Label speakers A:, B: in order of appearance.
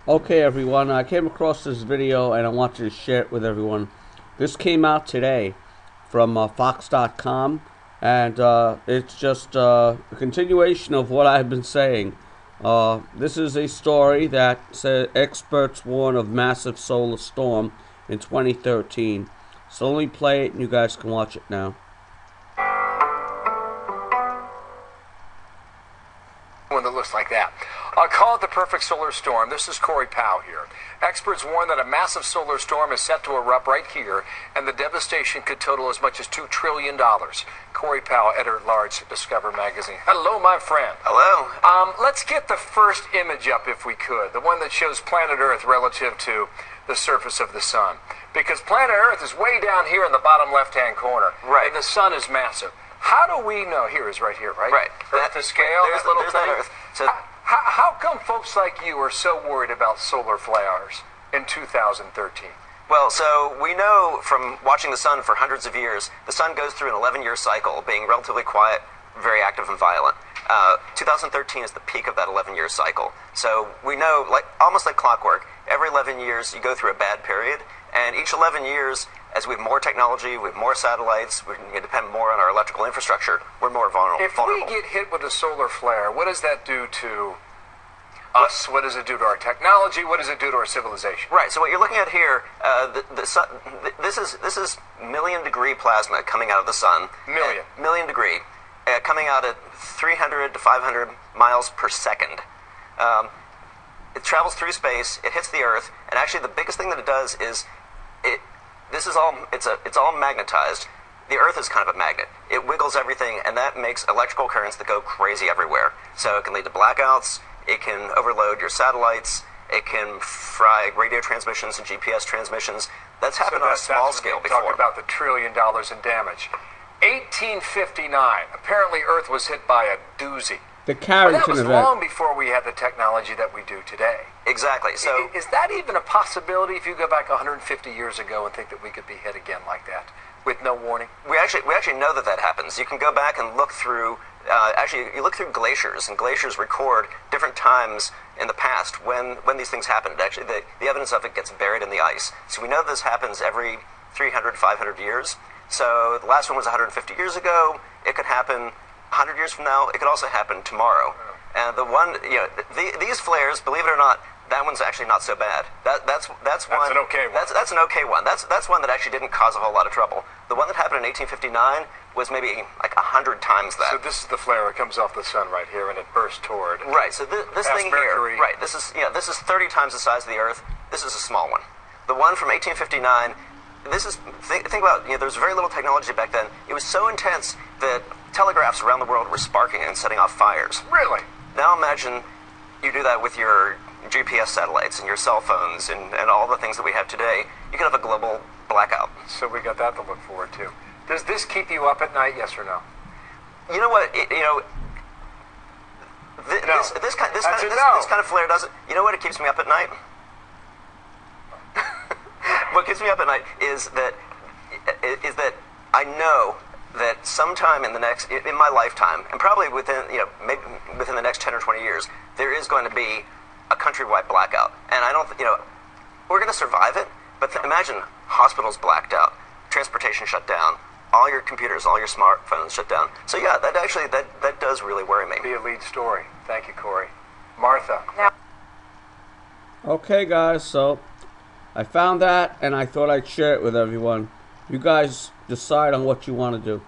A: Okay, everyone, I came across this video and I wanted to share it with everyone. This came out today from Fox.com, and it's just a continuation of what I've been saying. This is a story that says experts warn of massive solar storm in 2013. So let me play it and you guys can watch it now.
B: One that looks like that. Call it the perfect solar storm. This is Corey Powell here. Experts warn that a massive solar storm is set to erupt right here, and the devastation could total as much as $2 trillion. Corey Powell, editor-at-large of Discover magazine. Hello, my friend.
C: Hello.
B: Let's get the first image up if we could, the one that shows planet Earth relative to the surface of the sun. Because planet Earth is way down here in the bottom left-hand corner,
C: right,
B: and the sun is massive. How do we know? Here is right here, right?
C: Right.
B: Earth to scale.
C: There's that Earth. So
B: how come folks like you are so worried about solar flares in 2013?
C: Well, so we know from watching the sun for hundreds of years, the sun goes through an 11-year cycle, being relatively quiet, very active and violent. 2013 is the peak of that 11-year cycle. So we know, almost like clockwork, every 11 years you go through a bad period, and each 11 years, as we have more technology, we have more satellites, we can depend more on our electrical infrastructure, we're more vulnerable.
B: If we get hit with a solar flare, what does that do to us? What does it do to our technology? What does it do to our civilization?
C: Right, so what you're looking at here, this is million-degree plasma coming out of the sun. Million degree. Coming out at 300 to 500 miles per second. It travels through space, it hits the Earth, and actually the biggest thing that it does is it's all magnetized. The Earth is kind of a magnet. It wiggles everything, and that makes electrical currents that go crazy everywhere. So it can lead to blackouts, it can overload your satellites, it can fry radio transmissions and GPS transmissions. That's happened on a small scale before.
B: Talk about the $1 trillion in damage. 1859, apparently Earth was hit by a doozy.
A: The Carrington
B: event. That was long before we had the technology that we do today.
C: Exactly. So
B: is that even a possibility if you go back 150 years ago and think that we could be hit again like that with no warning?
C: We actually know that happens. You can go back and look through. You look through glaciers, and glaciers record different times in the past when these things happened. Actually, the evidence of it gets buried in the ice. So we know this happens every 300, 500 years. So the last one was 150 years ago. It could happen 100 years from now. It could also happen tomorrow. And the one, these flares, believe it or not, that one's actually not so bad. That's one.
B: That's an okay one.
C: That's an okay one. That's one that actually didn't cause a whole lot of trouble. The one that happened in 1859 was maybe like 100 times that.
B: So this is the flare that comes off the sun right here, and it bursts toward.
C: Right. So this thing
B: Mercury.
C: here, right? This is 30 times the size of the Earth. This is a small one. The one from 1859. This is think about there was very little technology back then. It was so intense that telegraphs around the world were sparking and setting off fires.
B: Really?
C: Now imagine you do that with your GPS satellites and your cell phones and all the things that we have today. You could have a global blackout.
B: So we got that to look forward to. Does this keep you up at night? Yes or no?
C: You know what? This kind of flare doesn't. You know what? It keeps me up at night. What keeps me up at night is that I know that sometime in my lifetime, and probably within maybe within the next 10 or 20 years, there is going to be a countrywide blackout. And I don't, we're going to survive it. But imagine hospitals blacked out, transportation shut down, all your computers, all your smartphones shut down. So yeah, that does really worry me.
B: Be a lead story. Thank you, Corey. Martha.
A: Okay, guys, so I found that and I thought I'd share it with everyone. You guys decide on what you want to do.